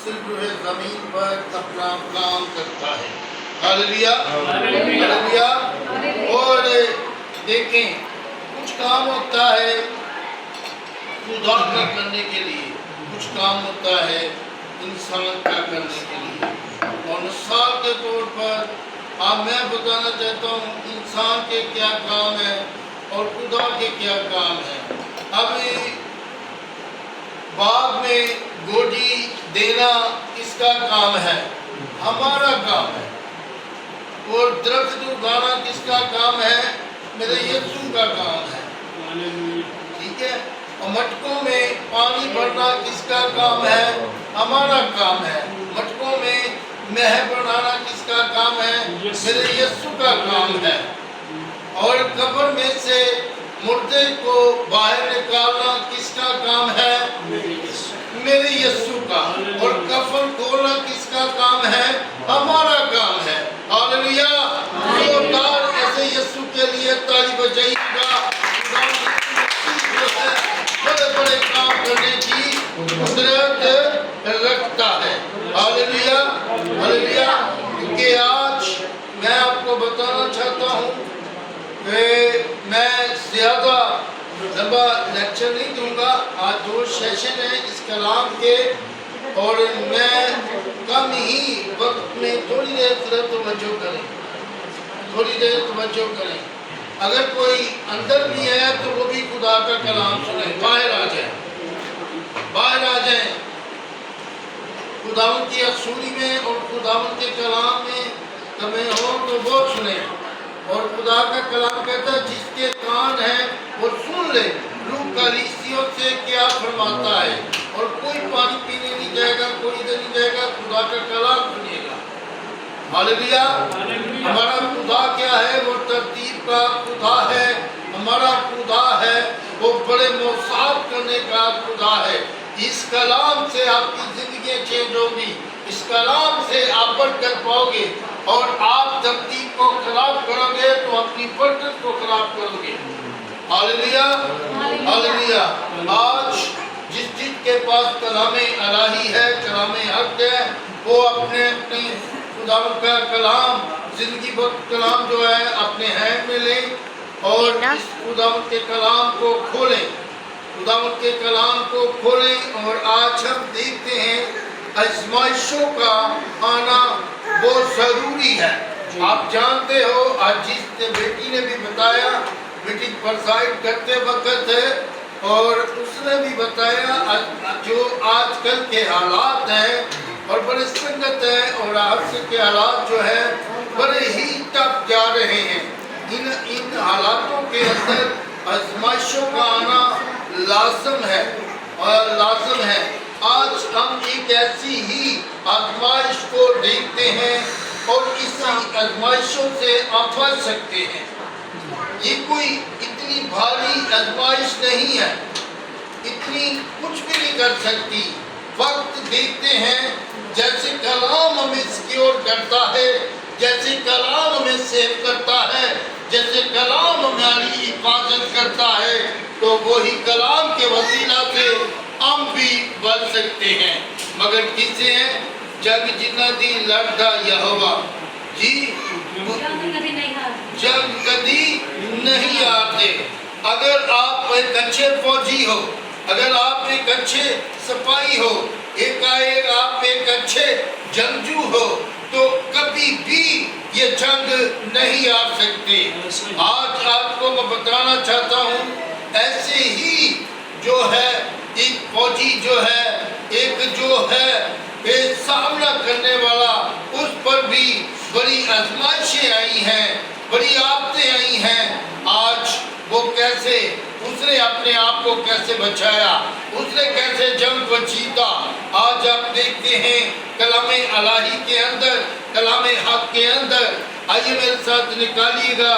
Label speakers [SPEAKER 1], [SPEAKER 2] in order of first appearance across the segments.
[SPEAKER 1] جو ہے زمین پر اپنا کام کرتا ہے. Hallelujah hallelujah. اور دیکھیں کچھ کام ہوتا ہے خدا کا کرنے کے لیے، کچھ کام ہوتا ہے انسان کا کرنے کے لیے. اور مثال کے طور پر میں بتانا چاہتا ہوں انسان کے کیا کام ہے اور خدا کے کیا کام ہے. ابھی باغ میں گوڈی دینا کس کا کام ہے؟ ہمارا کام ہے. اور درخت اگانا کس کا کام ہے؟ میرے یسوع کا کام ہے. ٹھیک ہے. اور مٹکوں میں پانی بھرنا کس کا کام ہے؟ ہمارا کام ہے. مٹکوں میں مہ بنانا کس کا کام ہے؟ میرے یسوع کا کام ہے. اور قبر میں سے مردے کو باہر نکالنا کس کا کام ہے؟ میرے یسوع کا. اور کفن کھولنا کس کا کام ہے؟ ہمارا کام ہے. ہاللویا. زوردار ایسے یسوع کے لیے تالی بجائیے گا. بڑے بڑے کام کرنے کی قدرت رکھتا ہے. Hallelujah hallelujah. کیونکہ آج میں آپ کو بتانا چاہتا ہوں کہ میں زیادہ لمبا لیکچر نہیں دوں گا. آج 2 سیشن ہیں اس کلام کے اور میں کم ہی وقت میں تھوڑی دیر صرف توجہ کریں، تھوڑی دیر توجہ کریں. اگر کوئی اندر بھی ہے تو وہ بھی خدا کا کلام سنیں. باہر آ جائیں، باہر آ جائیں. خداوند کی حضوری میں اور خداوند کے کلام میں کمی ہو تو وہ سنیں. اور خدا کا کلام کہتا ہے جس کے کان ہیں وہ سن لے روح کلیسیوں سے کیا فرماتا ہے. اور کوئی پانی پینے نہیں جائے گا، کوئی ادھر نہیں جائے گا، خدا کا کلام سنے گا. ہاللویا. ہمارا خدا کیا ہے؟ وہ ترتیب کا خدا ہے. ہمارا خدا ہے وہ بڑے موساد کرنے کا خدا ہے. اس کلام سے آپ کی زندگیاں چینج ہوگی. اس کلام سے آپ بڑھ کر پاؤ گے. اور آپ ترتیب کو خراب کرو گے تو اپنی برکت کو خراب کرو گے. Hallelujah hallelujah. آج جس کے پاس کلام الہی ہے، کلام حق ہے، وہ اپنے خداوند کا کلام، زندگی بخش کلام جو ہے اپنے ہینڈ میں لیں اور اس خداوند کے کلام کو کھولیں. خداوند کے کلام کو کھولیں. اور آج ہم دیکھتے ہیں آزمائشوں کا آنا بہت ضروری ہے. آپ جانتے ہو آج جس بیٹی نے بھی بتایا میٹنگ پرسائڈ کرتے وقت اور اس نے بھی بتایا جو آج کل کے حالات ہیں اور بڑے سنگت ہیں اور آج کے حالات جو ہے بڑے ہی ٹف جا رہے ہیں. ان حالاتوں کے اندر آزمائشوں کا آنا لازم ہے اور لازم ہے. آج ہم ایک ایسی ہی آزمائش کو دیکھتے ہیں اور اسی آزمائشوں سے آپ بچ سکتے ہیں. یہ کوئی اتنی بھاری آزمائش نہیں ہے، اتنی کچھ بھی نہیں کر سکتی. وقت دیکھتے ہیں جیسے کلام ہمیں سکیور کرتا ہے، جیسے کلام ہمیں سیو کرتا ہے، جیسے کلام ہماری حفاظت کرتا ہے، تو وہی کلام کے وسیلہ سے ہم بھی بچ سکتے ہیں. مگر کسے ہیں؟ جنگ جنہ دی لڑتا یہوہ. جی جنگ کبھی نہیں آتے. اگر آپ ایک اچھے فوجی ہو، اگر آپ ایک اچھے سپاہی ہو، آپ ایک اچھے جنگجو ہو تو کبھی بھی یہ جنگ نہیں آ سکتے. آج آپ کو میں بتانا چاہتا ہوں ایسے ہی جو ہے ایک فوجی جو ہے، ایک جو ہے سامنا کرنے والا، اس پر بھی بڑی آزمائشیں آئی ہیں، بڑی آفتیں آئی ہیں. آج وہ کیسے، اس نے اپنے آپ کو کیسے بچایا، اس نے کیسے جنگ کو جیتا. آج آپ دیکھتے ہیں کلام الہی کے اندر، کلام حق کے اندر. آئیے میرے ساتھ نکالیے گا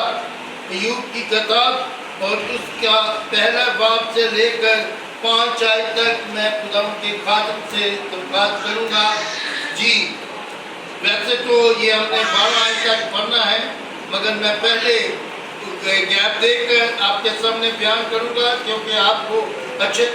[SPEAKER 1] ایوب کی کتاب اور اس کا پہلا باب سے لے کر 5 آیت تک میں خداوند کے خادم سے بات کروں گا. جی ویسے تو یہ ہم نے 12 آیت تک پڑھنا ہے، مگر میں پہلے گیپ دے کر آپ کے سامنے بیان کروں گا کیونکہ آپ کو اچھے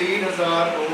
[SPEAKER 2] 3,000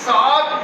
[SPEAKER 1] 7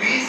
[SPEAKER 1] 20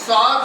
[SPEAKER 1] 7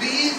[SPEAKER 1] 20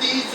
[SPEAKER 1] 30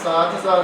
[SPEAKER 2] 7,000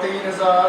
[SPEAKER 2] 3,000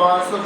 [SPEAKER 2] 500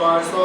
[SPEAKER 2] 500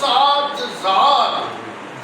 [SPEAKER 1] 7,000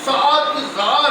[SPEAKER 1] 7,000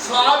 [SPEAKER 1] 7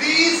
[SPEAKER 1] 20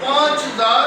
[SPEAKER 1] 5,000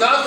[SPEAKER 1] 10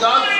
[SPEAKER 1] 10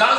[SPEAKER 1] 10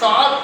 [SPEAKER 1] 7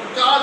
[SPEAKER 1] 50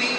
[SPEAKER 1] 3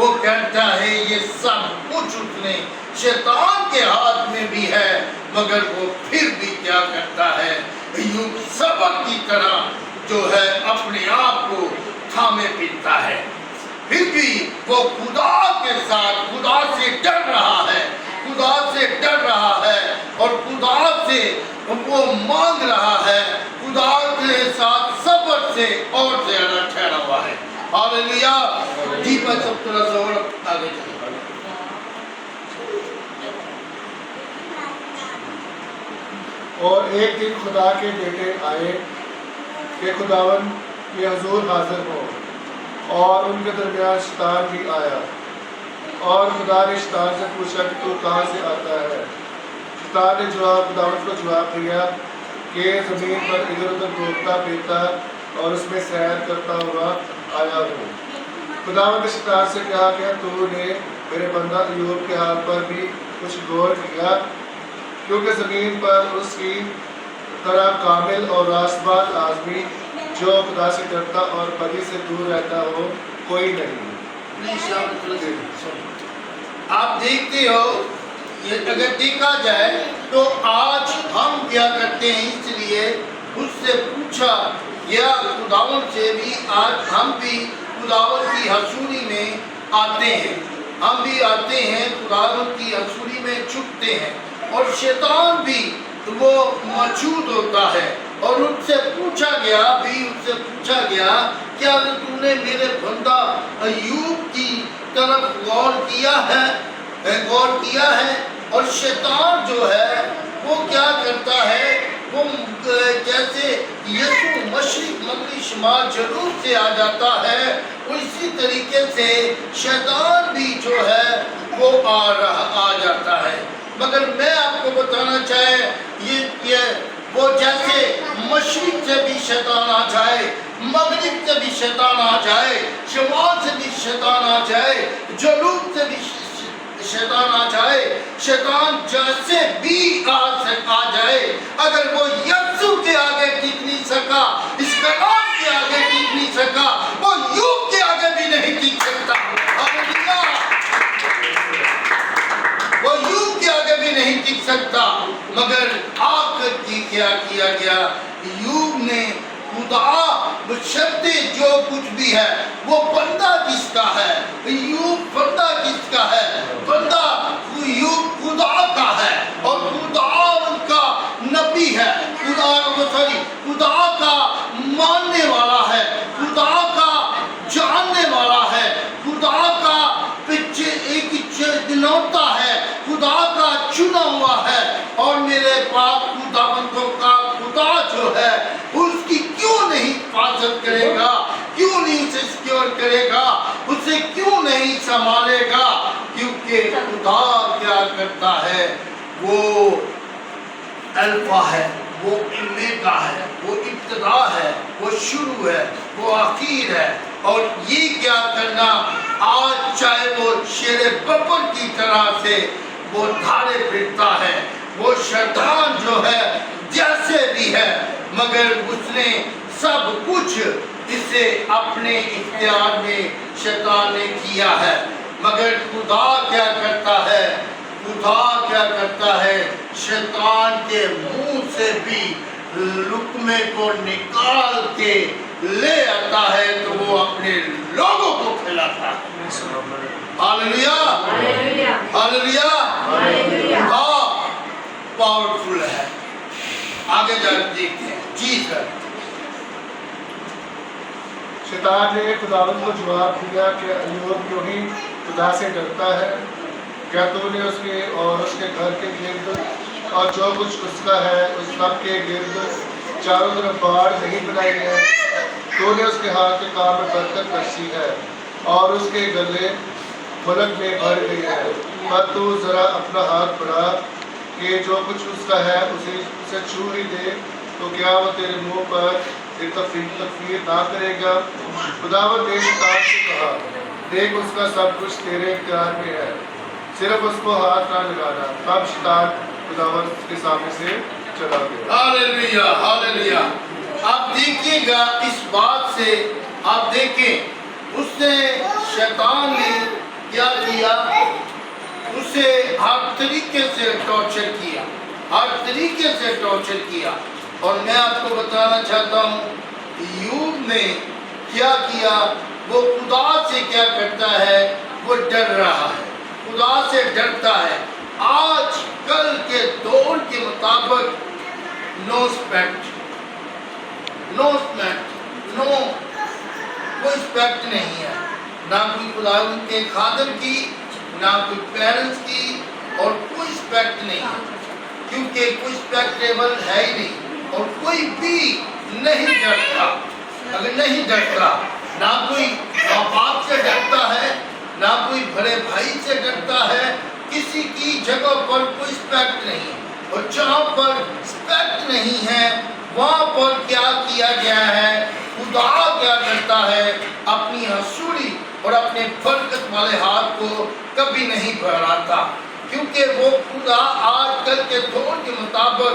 [SPEAKER 1] وہ کہتا ہے یہ سب کچھ اتنے شیطان کے ہاتھ میں بھی ہے، مگر وہ پھر بھی کیا کرتا ہے، ایوب سبق کی طرح جو ہے اپنے آپ کو تھامے پھرتا ہے، پھر بھی وہ خدا کے ساتھ خدا سے ڈر رہا ہے، خدا سے ڈر رہا ہے اور خدا سے وہ مانگ رہا ہے، خدا کے ساتھ صبر سے اور زیادہ ٹھہرا ہوا ہے۔ ہاللیلویا۔ جی بھائی سب تھوڑا سا اور آگے چلیں۔
[SPEAKER 2] اور ایک دن خدا کے بیٹے آئے کہ خداون کے حضور حاضر ہو، اور ان کے درمیان شیطان بھی آیا، اور خدا نے شیطان سے پوچھا کہ تو کہاں سے آتا ہے؟ شیطان نے خداوند کو جواب دیا کہ زمین پر ادھر ادھر گھومتا پھرتا اور اس میں سیر کرتا ہوا آیا ہوں۔ خداوند نے شیطان سے کہا کہ تو نے میرے بندہ ایوب کے حال پر بھی کچھ غور کیا، کیونکہ زمین پر اس کی طرح کامل اور راست باز آدمی جو خدا سے ڈرتا اور بدی سے دور رہتا ہو کوئی نہیں۔
[SPEAKER 1] آپ دیکھتے ہو، یہ اگر دیکھا جائے تو آج ہم کیا کرتے ہیں، اس لیے اس سے پوچھا یا خداوند سے بھی آج ہم بھی خداوند کی حضوری میں آتے ہیں، ہم بھی آتے ہیں خداوند کی حضوری میں چھپتے ہیں، اور شیطان بھی وہ موجود ہوتا ہے، اور ان سے پوچھا گیا کیا تو نے میرے بندہ ایوب کی طرف غور کیا ہے؟ اور شیطان جو ہے وہ کیا کرتا ہے، وہ جیسے یسوع مشرق مغرب شمال جنوب سے آ جاتا ہے، اسی طریقے سے شیطان بھی جو ہے وہ آ جاتا ہے۔ مگر میں آپ کو بتانا چاہے یہ وہ جیسے مشرق سے بھی شیطان آ جائے، مغرب سے بھی شیطان آ جائے، شمال سے بھی شیطان آ جائے، جنوب سے بھی شیطان آ جائے، شیطان جیسے بھی آ جائے، اگر وہ یسوع کے آگے ٹک نہیں سکا، اس کلام کے آگے ٹک نہیں سکا، وہ ایوب کے آگے بھی نہیں ٹک سکتا۔ وہ ایوب کے آگے بھی نہیں ٹک سکتا، مگر آخر کی کیا کیا گیا، ایوب نے خدا بشرطے جو کچھ بھی ہے، وہ بندہ کس کا ہے، ایوب بندہ کس کا ہے، بندہ ایوب خدا کا ہے، اور خدا ان کا نبی ہے، خدا کا ماننے والا ہے، خدا کا جاننے والا ہے، خدا کا ایک چنوتا ہے، خدا کا چنا ہوا ہے، اور میرے پاس خداوندوں کا خدا جو ہے اس کی کیوں نہیں حفاظت کرے گا، کیوں نہیں اسے سیکیور کرے گا، اسے کیوں نہیں سنبھالے گا، کیونکہ خدا کیا کرتا ہے، وہ الفا ہے، وہ اومیگا ہے، وہ ابتدا ہے، وہ شروع ہے، وہ آخر ہے، اور یہ کیا کرنا، آج چاہے وہ شیر ببر کی طرح سے وہ دھارے پھرتا ہے، وہ شیطان جو ہے جیسے بھی ہے، مگر اس نے سب کچھ اسے اپنے اختیار میں شیطان نے کیا ہے، مگر خدا کیا کرتا ہے، خدا کیا کرتا ہے، شیطان کے منہ سے بھی لقمے کو نکال کے لے آتا ہے تو وہ اپنے لوگوں کو کھلاتا ہے۔ ہاللیلویا، ہاللیلویا، خدا پاورفل ہے۔ آگے جا کے دیکھتے ہیں۔ جی سر۔
[SPEAKER 2] شیطان نے خداوند کو جواب دیا کہ ایوب کیوں ہی خدا سے ڈرتا ہے؟ کیا تو نے اس کے اور اس کے گھر کے گرد اور جو کچھ اس کا ہے اس سب کے گرد چاروں طرف باڑ نہیں بنائی ہے؟ تو نے اس کے ہاتھ کے کام میں برکت بخشی ہے اور اس کے گلے ملک میں بھر گئی ہے، پر تو ذرا اپنا ہاتھ بڑھا کہ جو کچھ اس کا ہے اسے چھو ہی دے، تو کیا وہ تیرے منہ پر تکفیر نہ کرے گا؟ خداوند نے شیطان سے کہا، دیکھ اس کا سب کچھ تیرے اختیار میں ہے، صرف اس کو ہاتھ نہ لگانا۔ تب شیطان خداوند کے سامنے سے چلا گیا۔
[SPEAKER 1] ہاللیلویا، ہاللیلویا۔ آپ دیکھیے گا اس بات سے، آپ دیکھیں اس نے شیطان نے کیا کیا؟ اسے ہر طریقے سے ٹارچر کیا، ہر طریقے سے ٹارچر کیا۔ اور میں آپ کو بتانا چاہتا ہوں ایوب نے کیا کیا، وہ خدا سے کیا کرتا ہے، وہ ڈر رہا ہے، خدا سے ڈرتا ہے۔ آج کل کے دور کے مطابق نو اسپیکٹ، نو اسپیکٹ، نو کوئی اسپیکٹ نہیں ہے، نہ کوئی خدا ان کے خادم کی، نہ کوئی پیرنٹس کی، اور کوئی اسپیکٹ نہیں ہے، کیونکہ کوئی اسپیکٹیبل ہے ہی نہیں، اور کوئی بھی نہیں ڈرتا۔ اگر نہیں ڈرتا، نہ کوئی ماں باپ سے ڈرتا ہے، نہ کوئی بڑے بھائی سے ڈرتا ہے، کسی کی جگہ پر کوئی اسپیکٹ نہیں، اور جہاں پر اسپیکٹ نہیں ہے وہاں پر کیا کیا گیا ہے، خدا کیا کرتا ہے، اپنی ہسوڑی اور اپنے برکت والے ہاتھ کو کبھی نہیں بڑھاتا، کیونکہ وہ خدا آج کل کے دور کے مطابق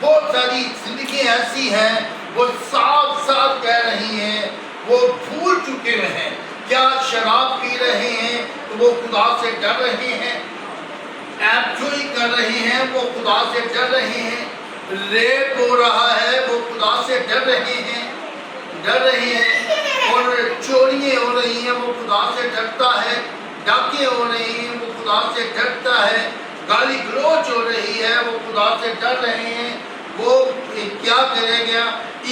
[SPEAKER 1] بہت ساری زندگی ایسی ہیں وہ صاف صاف کہہ رہی ہیں، وہ بھول چکے ہیں، کیا شراب پی رہے ہیں تو وہ خدا سے ڈر رہے ہیں، ایپ چوری کر رہے ہیں وہ خدا سے ڈر رہے ہیں، ریپ ہو رہا ہے وہ خدا سے ڈر رہے ہیں، اور چوریاں ہو رہی ہیں وہ خدا سے ڈرتا ہے، ڈاکے ہو رہے ہیں وہ خدا سے ڈرتا ہے، گالی گلوچ ہو رہی ہے وہ خدا سے ڈر رہے ہیں، وہ کیا کرے گا،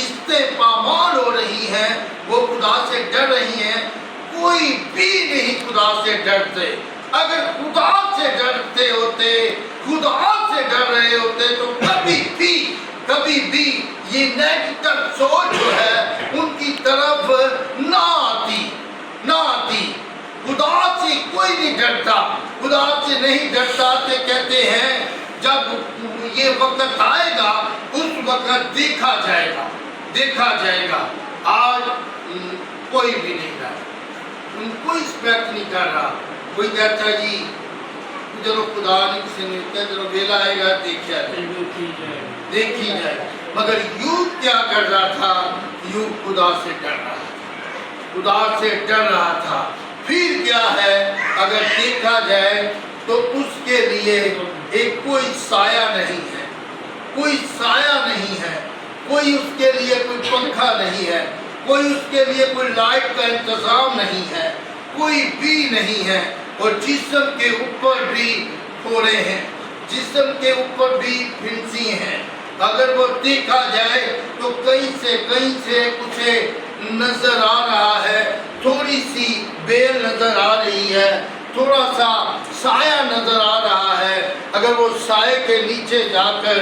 [SPEAKER 1] استعمال ہو رہی ہیں وہ خدا سے ڈر رہی ہیں، کوئی بھی نہیں خدا سے ڈرتے۔ اگر خدا سے ڈرتے ہوتے، خدا سے ڈر رہے ہوتے تو کبھی بھی یہ نیگیٹو سوچ جو ہے ان کی طرف نہ آتی۔ خدا سے کوئی نہیں ڈرتا، خدا سے نہیں ڈرتا، تو کہتے ہیں جب یہ وقت آئے گا اس وقت دیکھا جائے گا۔ آج کوئی بھی نہیں ڈرتا، کوئی اسپیکٹ نہیں کر رہا، کوئی کہتا جی چلو خدا نے کسی نے کہا چلو ویلا آئے گا دیکھی جائے، مگر ایوب کیا کر رہا تھا، ایوب خدا سے ڈر رہا تھا۔ پھر کیا ہے، اگر دیکھا جائے تو اس کے لیے ایک کوئی سایہ نہیں ہے، کوئی اس کے لیے کوئی پنکھا نہیں ہے، کوئی اس کے لیے کوئی لائٹ کا انتظام نہیں ہے، کوئی بھی نہیں ہے، اور جسم کے اوپر بھی پھوڑے ہیں، جسم کے اوپر بھی پھنسی ہیں۔ اگر وہ دیکھا جائے تو کہیں سے کچھ نظر آ رہا ہے، تھوڑی سی بیل نظر آ رہی ہے، تھوڑا سا سایہ نظر آ رہا ہے۔ اگر وہ سائے کے نیچے جا کر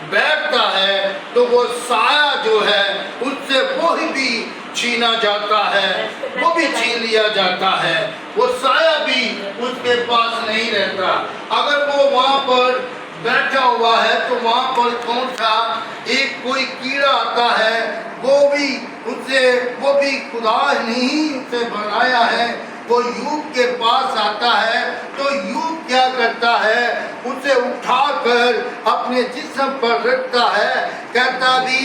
[SPEAKER 1] بیٹھتا ہے تو وہ سایہ جو ہے اس سے وہی بھی چھینا جاتا ہے، وہ بھی چھین لیا جاتا ہے، وہ سایہ بھی اس کے پاس نہیں رہتا۔ اگر وہ وہاں پر بیٹھا ہوا ہے تو وہاں پر کون سا ایک کوئی کیڑا آتا ہے، وہ بھی خدا نہیں اسے بنایا ہے، وہ ایوب کے پاس آتا ہے تو ایوب کیا کرتا ہے، اسے اٹھا کر اپنے جسم پر رکھتا ہے، کہتا بھی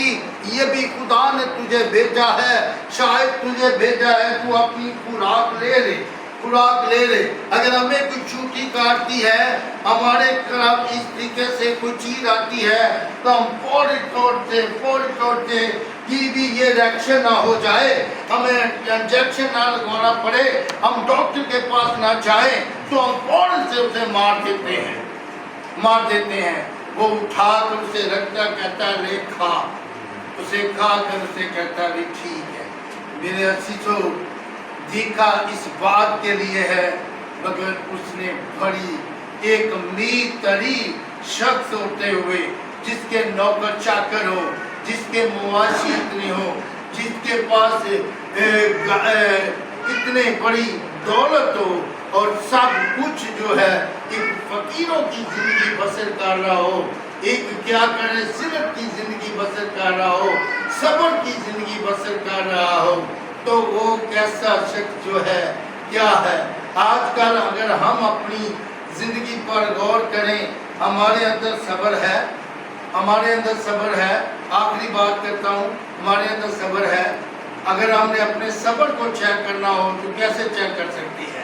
[SPEAKER 1] یہ بھی خدا نے تجھے بھیجا ہے، شاید تجھے بھیجا ہے تو اپنی خوراک لے لے۔ اگر ہمیں کوئی چوٹی کاٹتی ہے، ہمارے خلاف اس طریقے سے کوئی چیز آتی ہے تو ہم فوری توڑتے کہ بھی یہ ریاکشن نہ ہو جائے، ہمیں انجیکشن نہ لگوانا پڑے، ہم ڈاکٹر کے پاس نہ جائیں تو ہم فوراً سے اسے مار دیتے ہیں۔ وہ اٹھا کر اسے رکھتا، کہتا ہے لے کھا، اسے کھا کر اسے کہتا بھی ٹھیک ہے۔ میرے عزیزو، دیکھا اس بات کے لیے ہے، مگر اس نے بڑی ایک امیر ترین شخص ہوتے ہوئے، جس کے نوکر چاکر ہو، جس کے مواشی اتنے ہو، جس کے پاس اتنے بڑی دولت ہو اور سب کچھ جو ہے، ایک فقیروں کی زندگی بسر کر رہا ہو، ایک کیا کرے صرف کی زندگی بسر کر رہا ہو، صبر کی زندگی بسر کر رہا ہو، تو وہ کیسا شخص جو ہے کیا ہے۔ آج کل اگر ہم اپنی زندگی پر غور کریں، ہمارے اندر صبر ہے، آخری بات کرتا ہوں، ہمارے اندر صبر ہے۔ اگر ہم نے اپنے صبر کو چیک کرنا ہو تو کیسے چیک کر سکتی ہے؟